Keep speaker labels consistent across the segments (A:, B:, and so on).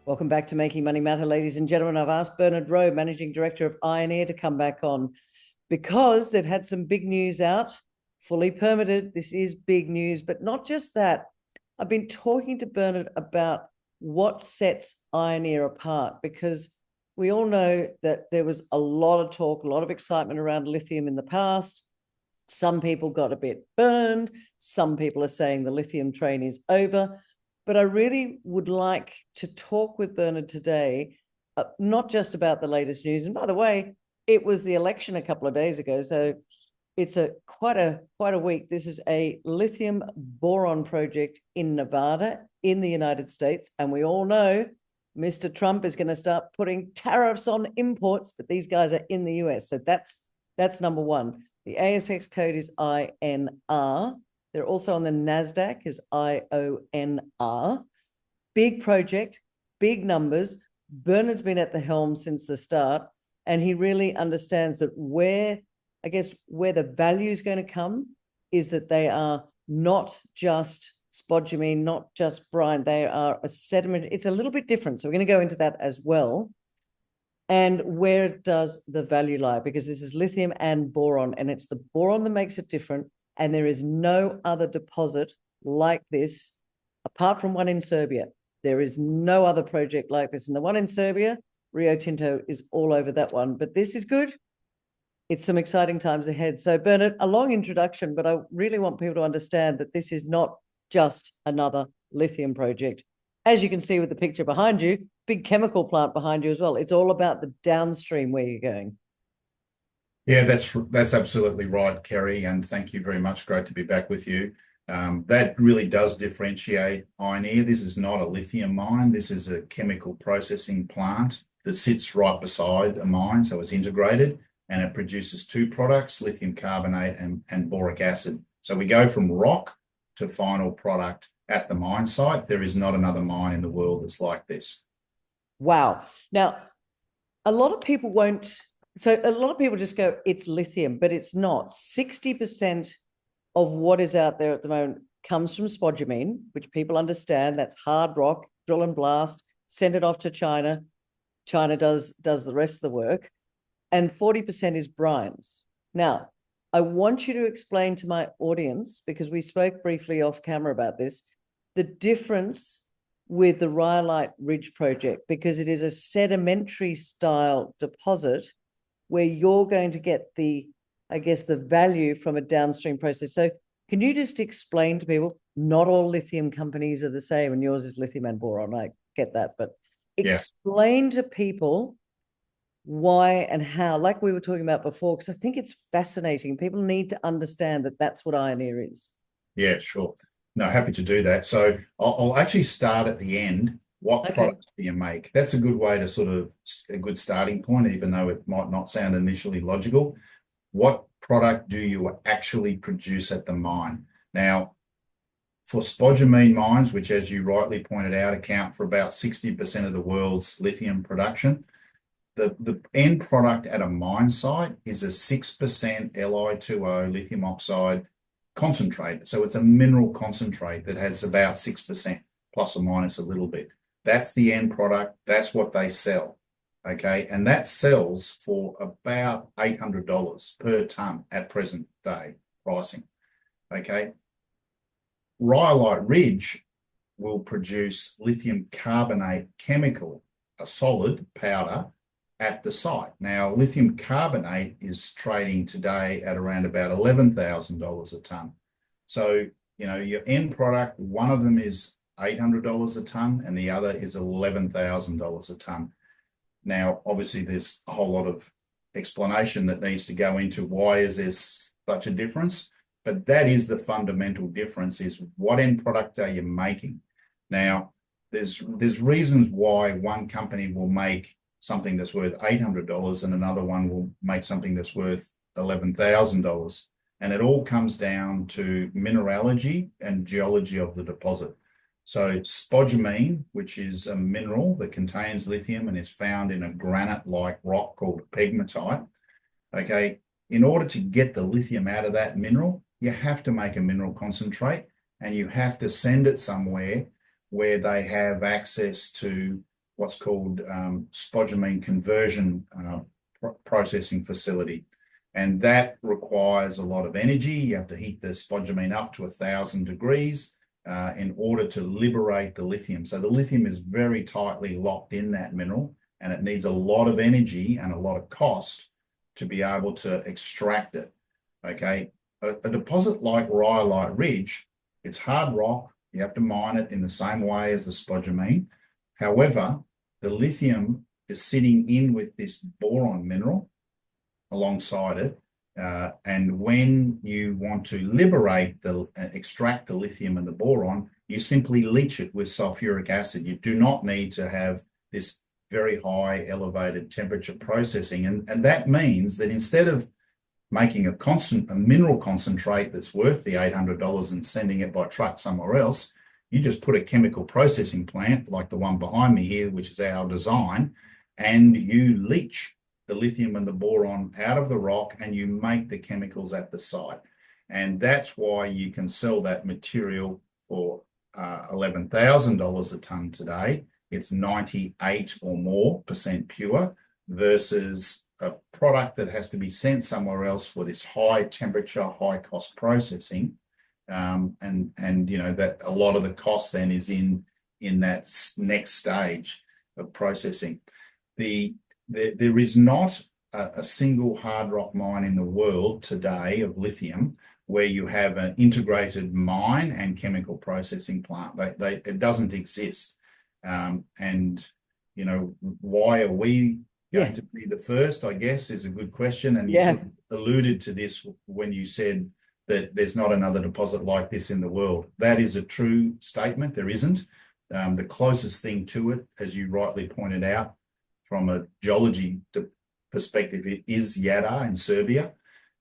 A: Welcome back to Making Money Matter, ladies and gentlemen. I've asked Bernard Rowe, Managing Director of Ioneer, to come back on because they've had some big news out, fully permitted. This is big news, but not just that. I've been talking to Bernard about what sets Ioneer apart, because we all know that there was a lot of talk, a lot of excitement around lithium in the past. Some people got a bit burned. Some people are saying the lithium train is over. But I really would like to talk with Bernard today, not just about the latest news. And by the way, it was the election a couple of days ago, so it's quite a week. This is a lithium-boron project in Nevada, in the United States, and we all know Mr. Trump is going to start putting tariffs on imports, but these guys are in the US, so that's number one. The ASX code is INR. They're also on the NASDAQ as IONR. Big project, big numbers. Bernard's been at the helm since the start, and he really understands that where the value is going to come is that they are not just spodumene, not just brine. They are a sediment. It's a little bit different. So we're going to go into that as well. And where does the value lie? Because this is lithium and boron, and it's the boron that makes it different. And there is no other deposit like this, apart from one in Serbia. There is no other project like this. And the one in Serbia, Rio Tinto is all over that one. But this is good. It's some exciting times ahead. So, Bernard, a long introduction, but I really want people to understand that this is not just another lithium project. As you can see with the picture behind you, big chemical plant behind you as well. It's all about the downstream where you're going.
B: Yeah, that's absolutely right, Kerry, and thank you very much. Great to be back with you. That really does differentiate Ioneer. This is not a lithium mine. This is a chemical processing plant that sits right beside a mine, so it's integrated, and it produces two products, lithium carbonate and boric acid. So we go from rock to final product at the mine site. There is not another mine in the world that's like this.
A: Wow. Now, a lot of people won't. So a lot of people just go, it's lithium, but it's not. 60% of what is out there at the moment comes from spodumene, which people understand. That's hard rock, drill and blast, send it off to China. China does the rest of the work. And 40% is brines. Now, I want you to explain to my audience, because we spoke briefly off camera about this, the difference with the Rhyolite Ridge project, because it is a sedimentary style deposit where you're going to get the value from a downstream process. So can you just explain to people, not all lithium companies are the same, and yours is lithium and boron, I get that, but explain to people why and how, like we were talking about before, because I think it's fascinating. People need to understand that that's what Ioneer is.
B: Yeah, sure. No, happy to do that. So I'll actually start at the end. What products do you make? That's a good way to sort of a good starting point, even though it might not sound initially logical. What product do you actually produce at the mine? Now, for spodumene mines, which, as you rightly pointed out, account for about 60% of the world's lithium production, the end product at a mine site is a 6% Li2O lithium oxide concentrate. So it's a mineral concentrate that has about 6% plus or minus a little bit. That's the end product. That's what they sell. Okay. And that sells for about $800 per ton at present day pricing. Okay. Rhyolite Ridge will produce lithium carbonate chemical, a solid powder, at the site. Now, lithium carbonate is trading today at around about $11,000 a ton. So, your end product, one of them is $800 a ton and the other is $11,000 a ton. Now, obviously, there's a whole lot of explanation that needs to go into why is there such a difference, but that is the fundamental difference, is what end product are you making? Now, there's reasons why one company will make something that's worth $800 and another one will make something that's worth $11,000. And it all comes down to mineralogy and geology of the deposit. So spodumene, which is a mineral that contains lithium and is found in a granite-like rock called pegmatite, okay, in order to get the lithium out of that mineral, you have to make a mineral concentrate and you have to send it somewhere where they have access to what's called spodumene conversion processing facility. And that requires a lot of energy. You have to heat the spodumene up to 1,000 degrees in order to liberate the lithium. So the lithium is very tightly locked in that mineral, and it needs a lot of energy and a lot of cost to be able to extract it. Okay, a deposit like Rhyolite Ridge, it's hard rock. You have to mine it in the same way as the spodumene. However, the lithium is sitting in with this boron mineral alongside it. And when you want to liberate extract the lithium and the boron, you simply leach it with sulfuric acid. You do not need to have this very high elevated temperature processing. And that means that instead of making a mineral concentrate that's worth the $800 and sending it by truck somewhere else, you just put a chemical processing plant like the one behind me here, which is our design, and you leach the lithium and the boron out of the rock, and you make the chemicals at the site. And that's why you can sell that material for $11,000 a ton today. It's 98% or more pure versus a product that has to be sent somewhere else for this high temperature, high cost processing. And you know that a lot of the cost then is in that next stage of processing. There is not a single hard rock mine in the world today of lithium where you have an integrated mine and chemical processing plant. It doesn't exist. And you know, why are we going to be the first, I guess, is a good question. And you sort of alluded to this when you said that there's not another deposit like this in the world. That is a true statement. There isn't. The closest thing to it, as you rightly pointed out, from a geology perspective, it is Jadar in Serbia.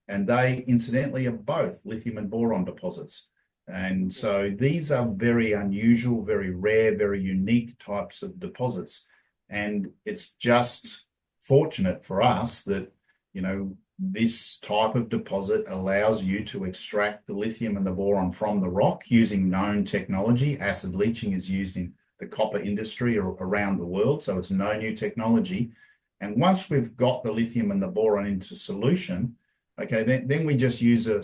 B: And they, incidentally, are both lithium and boron deposits. And so these are very unusual, very rare, very unique types of deposits. And it's just fortunate for us that, you know, this type of deposit allows you to extract the lithium and the boron from the rock using known technology. Acid leaching is used in the copper industry around the world, so it's no new technology. And once we've got the lithium and the boron into solution, okay, then we just use a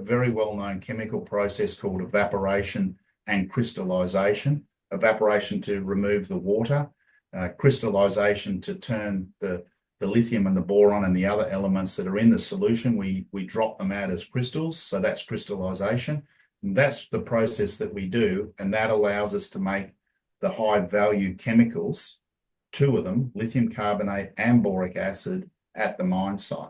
B: very well-known chemical process called evaporation and crystallization. Evaporation to remove the water, crystallization to turn the lithium and the boron and the other elements that are in the solution, we drop them out as crystals. So that's crystallization. And that's the process that we do. And that allows us to make the high value chemicals, two of them, lithium carbonate and boric acid, at the mine site.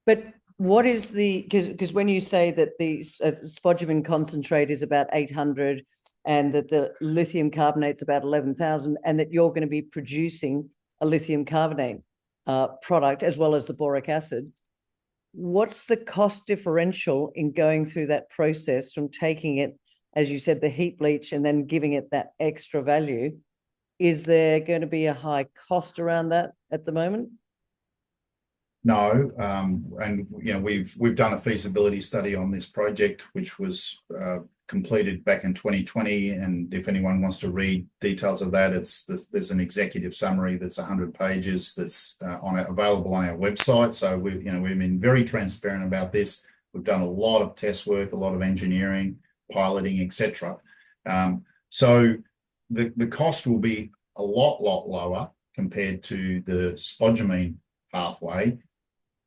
A: But what is because when you say that the spodumene concentrate is about 800 and that the lithium carbonate's about 11,000 and that you're going to be producing a lithium carbonate product as well as the boric acid, what's the cost differential in going through that process from taking it, as you said, the heat bleach and then giving it that extra value? Is there going to be a high cost around that at the moment?
B: No, and you know we've done a feasibility study on this project, which was completed back in 2020. And if anyone wants to read details of that, there's an executive summary that's 100 pages that's available on our website. So we've been very transparent about this. We've done a lot of test work, a lot of engineering, piloting, etc. So the cost will be a lot lower compared to the spodumene pathway,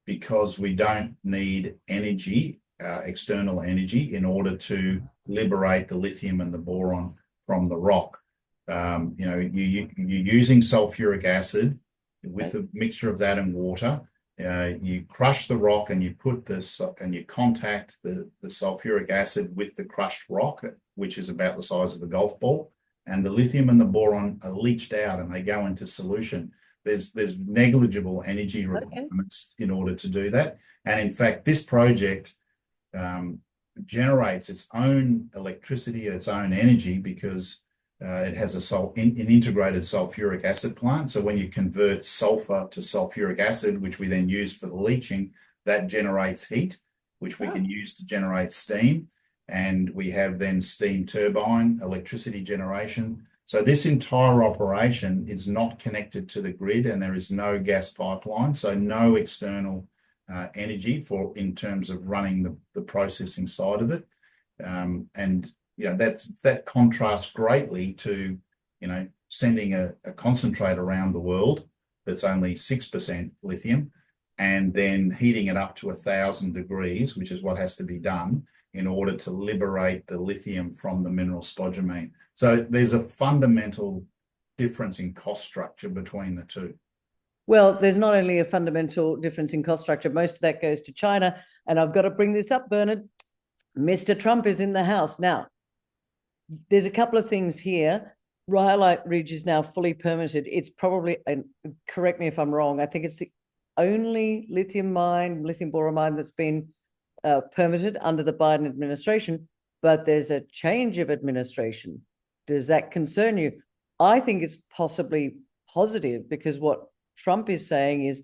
B: because we don't need energy, external energy, in order to liberate the lithium and the boron from the rock. You're using sulfuric acid with a mixture of that and water. You crush the rock and you put this and you contact the sulfuric acid with the crushed rock, which is about the size of a golf ball, and the lithium and the boron are leached out and they go into solution. There's negligible energy requirements in order to do that. And in fact, this project generates its own electricity, its own energy, because it has an integrated sulfuric acid plant. So when you convert sulfur to sulfuric acid, which we then use for the leaching, that generates heat, which we can use to generate steam. And we have then steam turbine electricity generation. So this entire operation is not connected to the grid, and there is no gas pipeline, so no external energy in terms of running the processing side of it. And that contrasts greatly to sending a concentrate around the world that's only 6% lithium, and then heating it up to 1,000 degrees, which is what has to be done in order to liberate the lithium from the mineral spodumene. So there's a fundamental difference in cost structure between the two.
A: Well, there's not only a fundamental difference in cost structure, most of that goes to China. And I've got to bring this up, Bernard. Mr. Trump is in the house. Now, there's a couple of things here. Rhyolite Ridge is now fully permitted. It's probably, and correct me if I'm wrong, I think it's the only lithium-boron mine that's been permitted under the Biden administration, but there's a change of administration. Does that concern you? I think it's possibly positive, because what Trump is saying is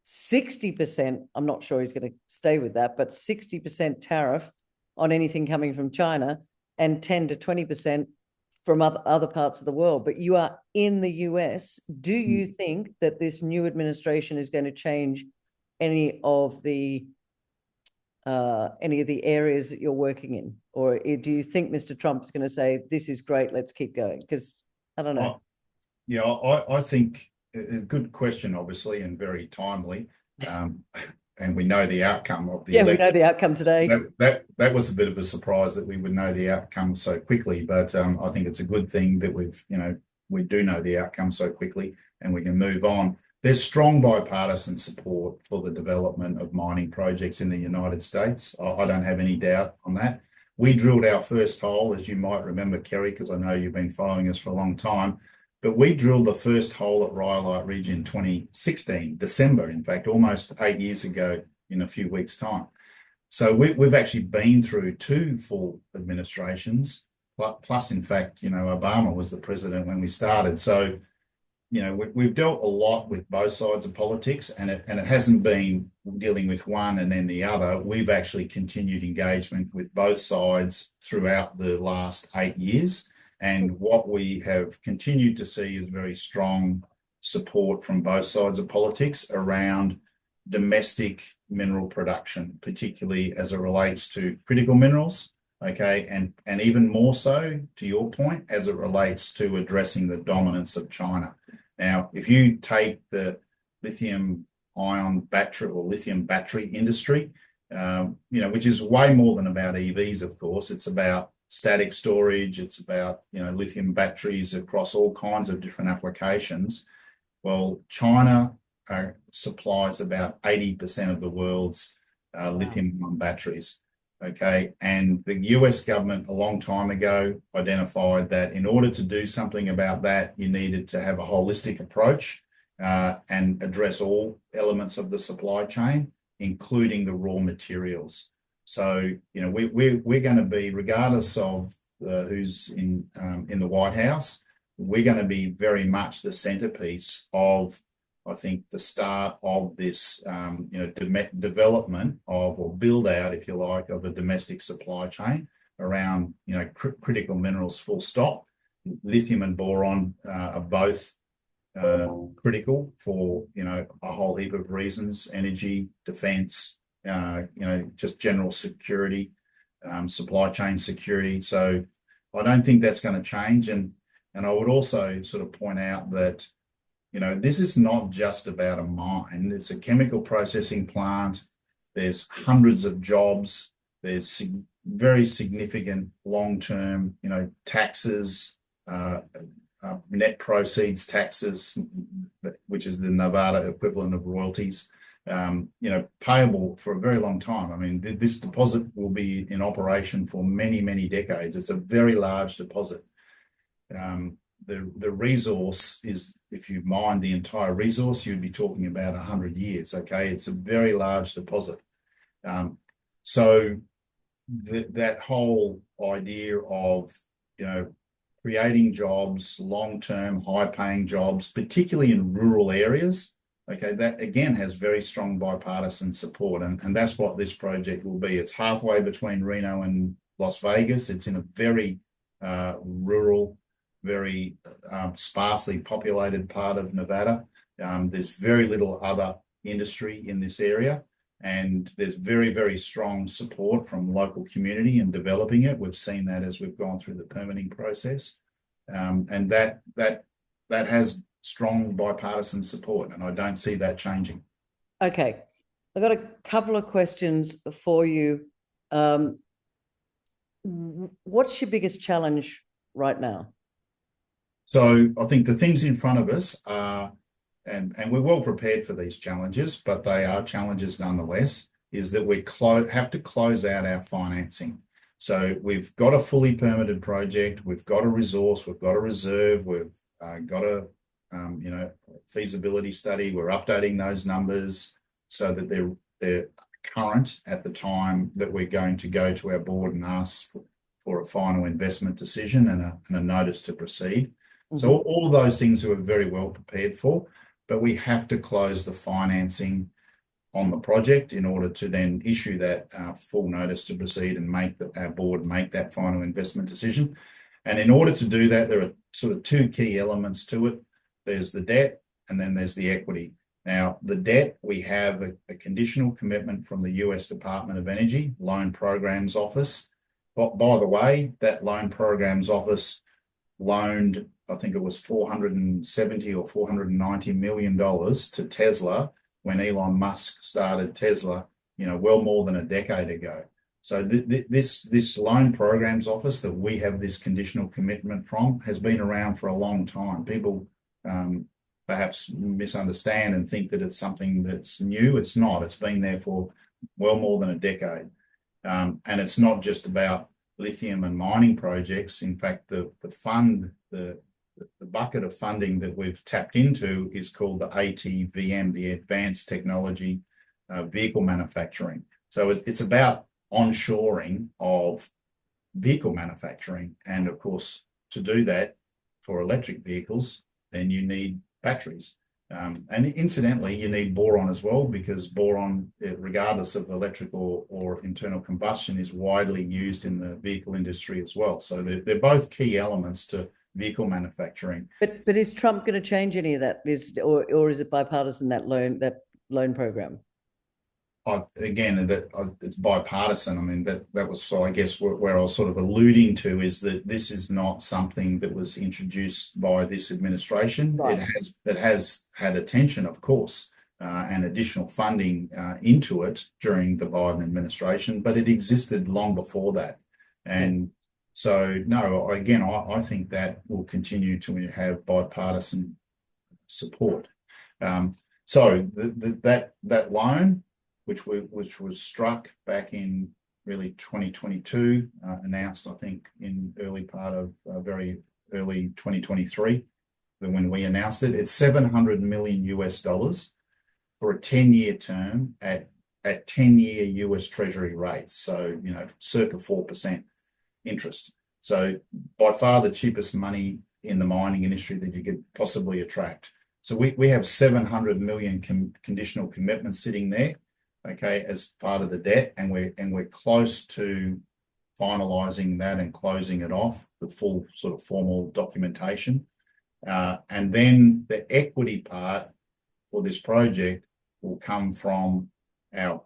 A: 60%, I'm not sure he's going to stay with that, but 60% tariff on anything coming from China and 10 to 20% from other parts of the world. But you are in the US. Do you think that this new administration is going to change any of the areas that you're working in? Or do you think Mr. Trump's going to say, this is great, let's keep going? Because I don't know.
B: Yeah, I think a good question, obviously, and very timely. And we know the outcome of the election.
A: We know the outcome today.
B: That was a bit of a surprise that we would know the outcome so quickly, but I think it's a good thing that we do know the outcome so quickly, and we can move on. There's strong bipartisan support for the development of mining projects in the United States. I don't have any doubt on that. We drilled our first hole, as you might remember, Kerry, because I know you've been following us for a long time. But we drilled the first hole at Rhyolite Ridge in 2016, December, in fact, almost 8 years ago in a few weeks' time. So we've actually been through 2 full administrations, plus, in fact, Obama was the president when we started. So, we've dealt a lot with both sides of politics, and it hasn't been dealing with one and then the other. We've actually continued engagement with both sides throughout the last 8 years. And what we have continued to see is very strong support from both sides of politics around domestic mineral production, particularly as it relates to critical minerals, okay, and even more so, to your point, as it relates to addressing the dominance of China. Now, if you take the lithium-ion battery or lithium battery industry, which is way more than about EVs, of course, it's about static storage, it's about lithium batteries across all kinds of different applications. Well, China supplies about 80% of the world's lithium-ion batteries, okay? And the US government a long time ago identified that in order to do something about that, you needed to have a holistic approach and address all elements of the supply chain, including the raw materials. So, we're going to be, regardless of who's in the White House, we're going to be very much the centerpiece of, I think, the start of this, development of, or build out, if you like, of a domestic supply chain around, critical minerals, full stop. Lithium and boron are both critical for, a whole heap of reasons: energy, defense, just general security, supply chain security. So I don't think that's going to change. And I would also sort of point out that, this is not just about a mine. It's a chemical processing plant. There's hundreds of jobs. There's very significant long-term, taxes, net proceeds taxes, which is the Nevada equivalent of royalties, payable for a very long time. I mean, this deposit will be in operation for many, many decades. It's a very large deposit. The resource is, if you mine the entire resource, you'd be talking about 100 years, okay? It's a very large deposit. So that whole idea of, creating jobs, long-term, high-paying jobs, particularly in rural areas, okay, that again has very strong bipartisan support, and that's what this project will be. It's halfway between Reno and Las Vegas. It's in a very rural very sparsely populated part of Nevada. There's very little other industry in this area, and there's very, very strong support from local community in developing it. We've seen that as we've gone through the permitting process, and that has strong bipartisan support, and I don't see that changing.
A: Okay, I've got a couple of questions for you. What's your biggest challenge right now?
B: So I think the things in front of us are, and we're well prepared for these challenges, but they are challenges nonetheless, is that we have to close out our financing. So we've got a fully permitted project, we've got a resource, we've got a reserve, we've got a feasibility study. We're updating those numbers so that they're current at the time that we're going to go to our board and ask for a final investment decision and a notice to proceed. Mm-hmm. So all of those things we're very well prepared for, but we have to close the financing on the project in order to then issue that full notice to proceed and make our board make that final investment decision. And in order to do that, there are sort of two key elements to it. There's the debt and then there's the equity. Now, the debt, we have a conditional commitment from the US Department of Energy Loan Programs Office. But by the way, that Loan Programs Office loaned, I think it was $470 or $490 million to Tesla when Elon Musk started Tesla, well more than a decade ago. So this Loan Programs Office that we have this conditional commitment from has been around for a long time. People perhaps misunderstand and think that it's something that's new. It's not. It's been there for well more than a decade. And it's not just about lithium and mining projects. In fact, the bucket of funding that we've tapped into is called the ATVM, the Advanced Technology Vehicle Manufacturing. So it's about onshoring of vehicle manufacturing. And of course, to do that for electric vehicles, then you need batteries. And incidentally, you need boron as well, because boron, regardless of electrical or internal combustion, is widely used in the vehicle industry as well. So they're both key elements to vehicle manufacturing.
A: But is Trump going to change any of that? Or is it bipartisan, that loan program?
B: Again, it's bipartisan. I mean, that was, so I guess where I was sort of alluding to is that this is not something that was introduced by this administration. Right. It has had attention, of course, and additional funding into it during the Biden administration, but it existed long before that. And so, no, again, I think that will continue to have bipartisan support. So that loan, which was struck back in really 2022, announced, I think, in early part of very early 2023, when we announced it. It's $700 million US for a 10-year term at 10-year US Treasury rates. So, circa 4% interest. So by far the cheapest money in the mining industry that you could possibly attract. So we have 700 million conditional commitments sitting there, okay, as part of the debt, and we're close to finalizing that and closing it off, the full sort of formal documentation. And then the equity part for this project will come from our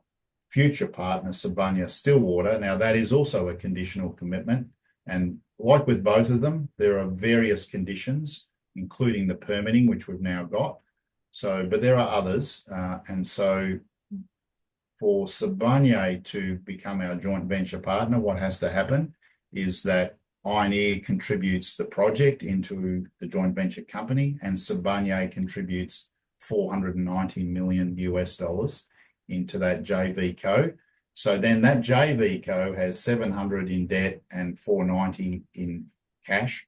B: future partner, Sibanye-Stillwater. Now, that is also a conditional commitment. And like with both of them, there are various conditions, including the permitting, which we've now got. So, but there are others. And so for Sibanye to become our joint venture partner, what has to happen is that Ioneer contributes the project into the joint venture company, and Sibanye contributes $490 million US into that JV co. So then that JV co has 700 in debt and 490 in cash,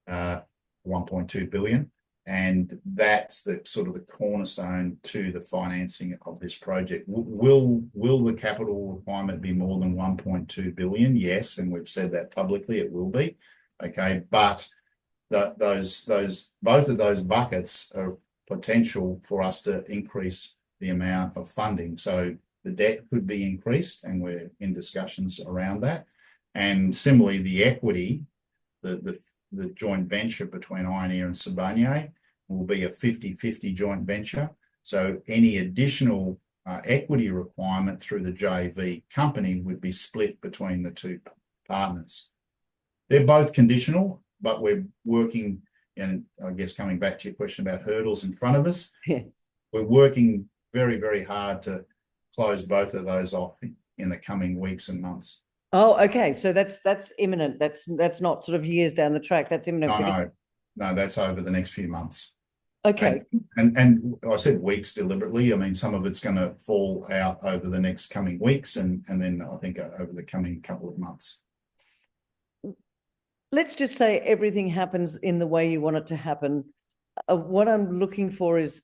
B: 1.2 billion. And that's the sort of the cornerstone to the financing of this project. Will the capital requirement be more than 1.2 billion? Yes, and we've said that publicly, it will be. Okay, but both of those buckets are potential for us to increase the amount of funding. So the debt could be increased, and we're in discussions around that. And similarly, the equity, the the joint venture between Ioneer and Sibanye will be a 50-50 joint venture. So any additional equity requirement through the JV company would be split between the two partners. They're both conditional, but we're working, and I guess coming back to your question about hurdles in front of us, we're working very, very hard to close both of those off in the coming weeks and months.
A: Oh, okay. So that's imminent. That's not sort of years down the track. That's imminent.
B: No, that's over the next few months.
A: Okay.
B: And I said weeks deliberately. I mean, some of it's going to fall out over the next coming weeks, and then I think over the coming couple of months.
A: Let's just say everything happens in the way you want it to happen. What I'm looking for is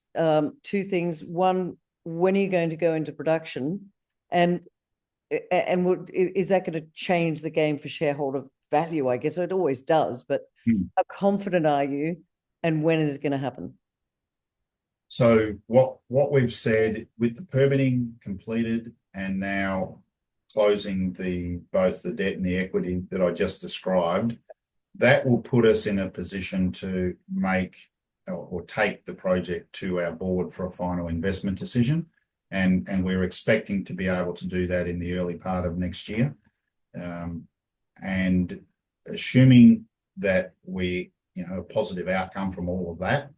A: two things. One, when are you going to go into production? And is that going to change the game for shareholder value? I guess it always does, but how confident are you, and when is it going to happen?
B: So what we've said, with the permitting completed and now closing both the debt and the equity that I just described, that will put us in a position to make or take the project to our board for a final investment decision. And we're expecting to be able to do that in the early part of next year. And assuming that a positive outcome from all of that,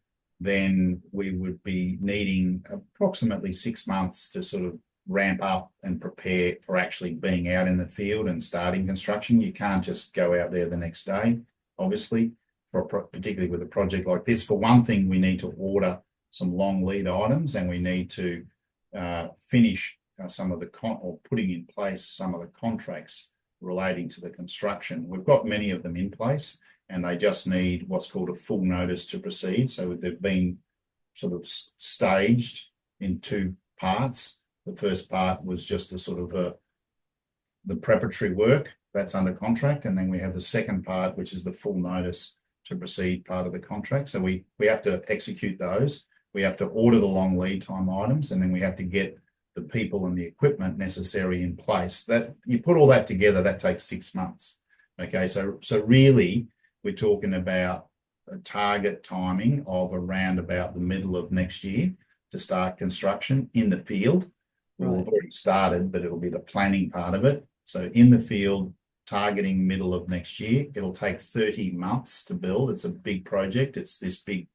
B: then we would be needing approximately 6 months to sort of ramp up and prepare for actually being out in the field and starting construction. You can't just go out there the next day, obviously, particularly with a project like this. For one thing, we need to order some long lead items, and we need to finish some of or putting in place some of the contracts relating to the construction. We've got many of them in place, and they just need what's called a full notice to proceed. So they've been sort of staged in two parts. The first part was just a sort of the preparatory work that's under contract, and then we have the second part, which is the full notice to proceed part of the contract. So we have to execute those. We have to order the long lead time items, and then we have to get the people and the equipment necessary in place. That you put all that together, that takes 6 months. Okay, so really, we're talking about a target timing of around about the middle of next year to start construction in the field. We've already started, but it'll be the planning part of it. So in the field, targeting middle of next year. It'll take 30 months to build. It's a big project. It's this big.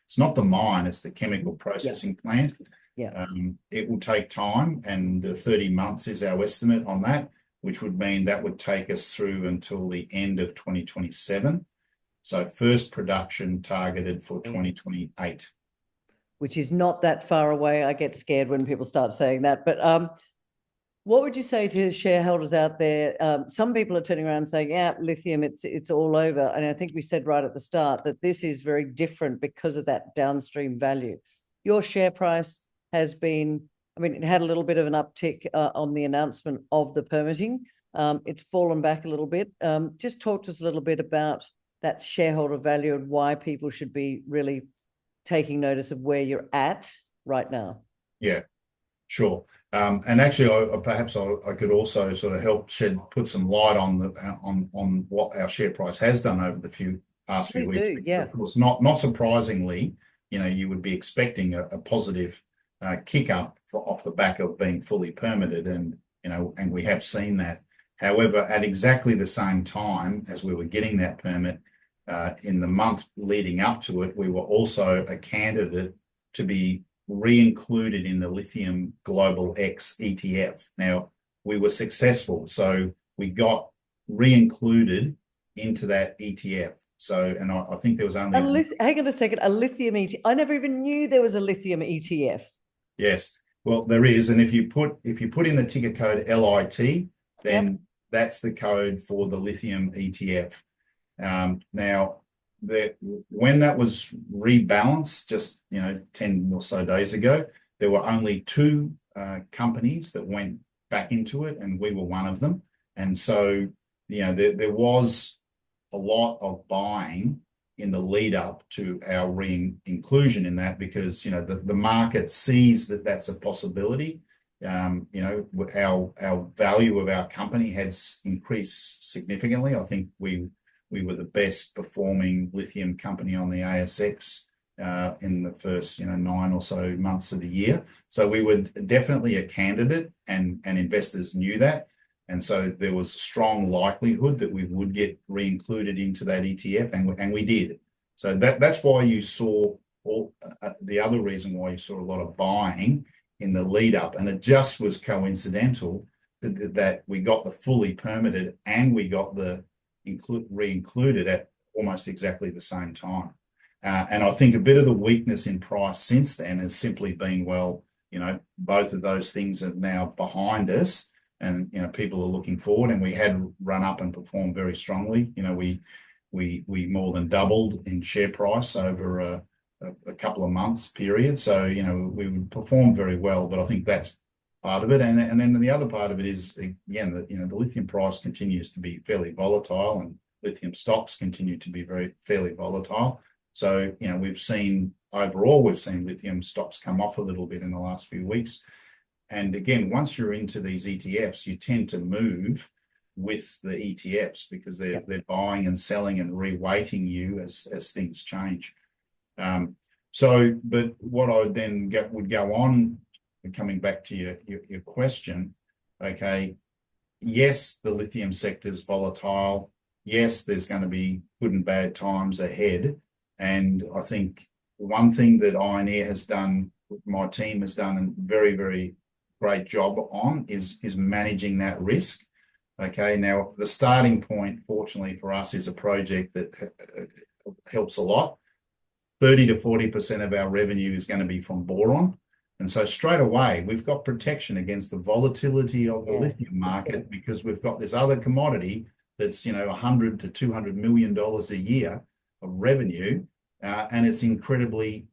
B: It's not the mine, it's the chemical processing plant.
A: Yeah.
B: It will take time, and 30 months is our estimate on that, which would mean that would take us through until the end of 2027. So first production targeted for 2028.
A: Which is not that far away. I get scared when people start saying that. But what would you say to shareholders out there? Some people are turning around and saying, yeah, lithium, it's all over. And I think we said right at the start that this is very different because of that downstream value. Your share price has been, it had a little bit of an uptick on the announcement of the permitting. It's fallen back a little bit. Just talk to us a little bit about that shareholder value and why people should be really taking notice of where you're at right now.
B: Yeah, sure. And actually, perhaps I could also sort of put some light on what our share price has done over the past few weeks.
A: Yeah.
B: Of course, not surprisingly, you would be expecting a positive kick up off the back of being fully permitted, and we have seen that. However, at exactly the same time as we were getting that permit, in the month leading up to it, we were also a candidate to be re-included in the Lithium Global X ETF. Now, we were successful, so we got re-included into that ETF. So, and I think there was only
A: hang on a second, a lithium ETF. I never even knew there was a lithium ETF.
B: Yes, well, there is, and if you put in the ticker code LIT, then that's the code for the lithium ETF. Now, when that was rebalanced just 10 or so days ago, there were only two companies that went back into it, and we were one of them. And so there was a lot of buying in the lead up to our re-inclusion in that, because the market sees that that's a possibility. Our value of our company has increased significantly. I think we we were the best performing lithium company on the ASX in the first 9 or so months of the year. So we were definitely a candidate, and investors knew that. And so there was a strong likelihood that we would get re-included into that ETF, and we did. So that's why you saw the other reason why you saw a lot of buying in the lead up, and it just was coincidental that we got the fully permitted and we got the re-included at almost exactly the same time. And I think a bit of the weakness in price since then has simply been, well, both of those things are now behind us, and people are looking forward, and we had run up and performed very strongly. We more than doubled in share price over a couple of months period. So we performed very well, but I think that's part of it. And then the other part of it is, again, that the lithium price continues to be fairly volatile, and lithium stocks continue to be fairly volatile. So we've seen lithium stocks come off a little bit in the last few weeks. And again, once you're into these ETFs, you tend to move with the ETFs because they're buying and selling and reweighting you as things change. But what I then would go on, coming back to your question, okay, yes, the lithium sector is volatile. Yes, there's going to be good and bad times ahead. And I think one thing that Ioneer has done, my team has done a very, very great job on is managing that risk. Okay, now the starting point, fortunately for us, is a project that helps a lot. 30 to 40% of our revenue is going to be from boron. And so straight away, we've got protection against the volatility of the lithium market, because we've got this other commodity that's, $100 to $200 million a year of revenue, and it's incredibly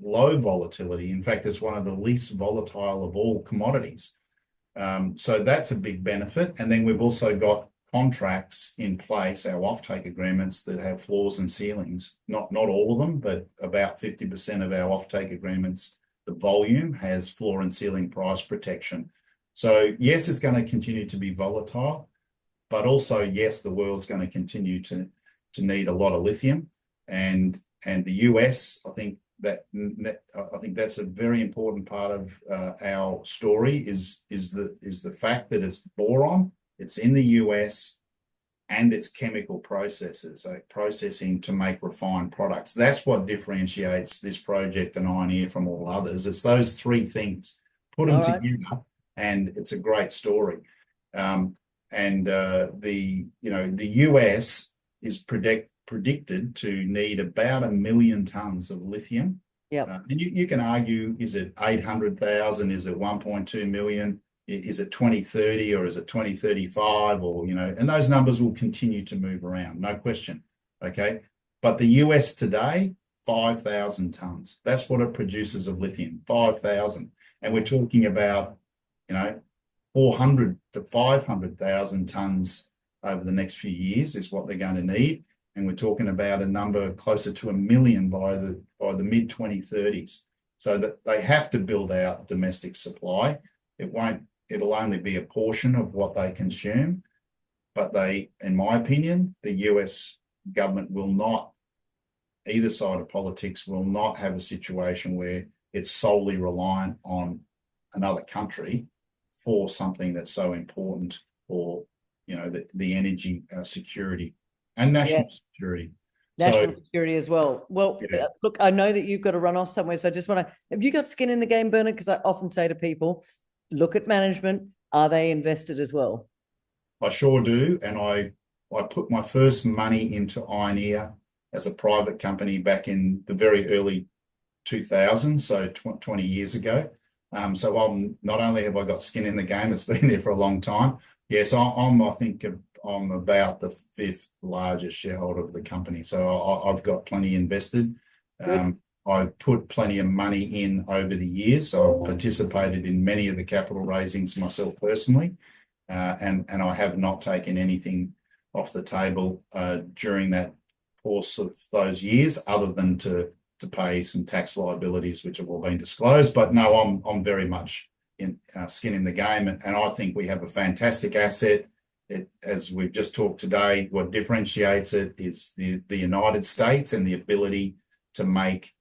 B: low volatility. In fact, it's one of the least volatile of all commodities. So that's a big benefit. And then we've also got contracts in place, our offtake agreements, that have floors and ceilings. Not all of them, but about 50% of our offtake agreements, the volume has floor and ceiling price protection. So yes, it's going to continue to be volatile, but also yes, the world's going to continue to need a lot of lithium, and the US, I think that's a very important part of our story is the fact that it's boron, it's in the US, and it's chemical processes, so processing to make refined products. That's what differentiates this project and Ioneer from all others. It's those three things. Put them together, and it's a great story. The US is predicted to need about 1 million tons of lithium. And you can argue, is it 800,000? Is it 1.2 million? Is it 2030 or is it 2035? Or, and those numbers will continue to move around, no question. Okay. But the US today, 5,000 tons. That's what it produces of lithium, 5,000. And we're talking about, 400 to 500,000 tons over the next few years is what they're going to need. And we're talking about a number closer to 1 million by the mid-2030s. So that they have to build out domestic supply. It'll only be a portion of what they consume. But in my opinion, the US government will not, either side of politics, will not have a situation where it's solely reliant on another country for something that's so important for, the energy security and national security.
A: National security as well. Well, look, I know that you've got to run off somewhere, so I just want to, have you got skin in the game, Bernard? Because I often say to people, look at management. Are they invested as well?
B: I sure do. And I put my first money into Ioneer as a private company back in the very early 2000s, so 20 years ago. So not only have I got skin in the game, it's been there for a long time. Yes, I think I'm about the 5th largest shareholder of the company. So I've got plenty invested. I've put plenty of money in over the years. So I've participated in many of the capital raisings myself personally. And I have not taken anything off the table during that course of those years, other than to pay some tax liabilities, which have all been disclosed. But no, I'm very much in skin in the game. And I think we have a fantastic asset. as we've just talked today, what differentiates it is the United States and the ability to make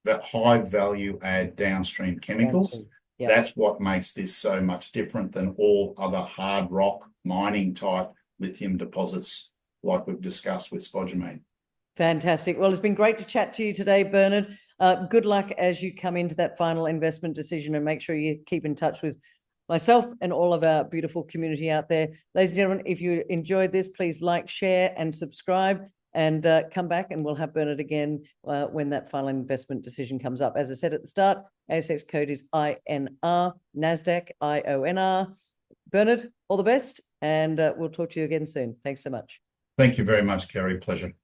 B: that high value add downstream chemicals.
A: Yep.
B: That's what makes this so much different than all other hard rock mining type lithium deposits like we've discussed with spodumene.
A: Fantastic. Well, it's been great to chat to you today, Bernard. Good luck as you come into that final investment decision, and make sure you keep in touch with myself and all of our beautiful community out there. Ladies and gentlemen, if you enjoyed this, please like, share, and subscribe, and come back and we'll have Bernard again when that final investment decision comes up. As I said at the start, ASX code is INR, NASDAQ, IONR. Bernard, all the best, and we'll talk to you again soon. Thanks so much.
B: Thank you very much, Kerry. Pleasure.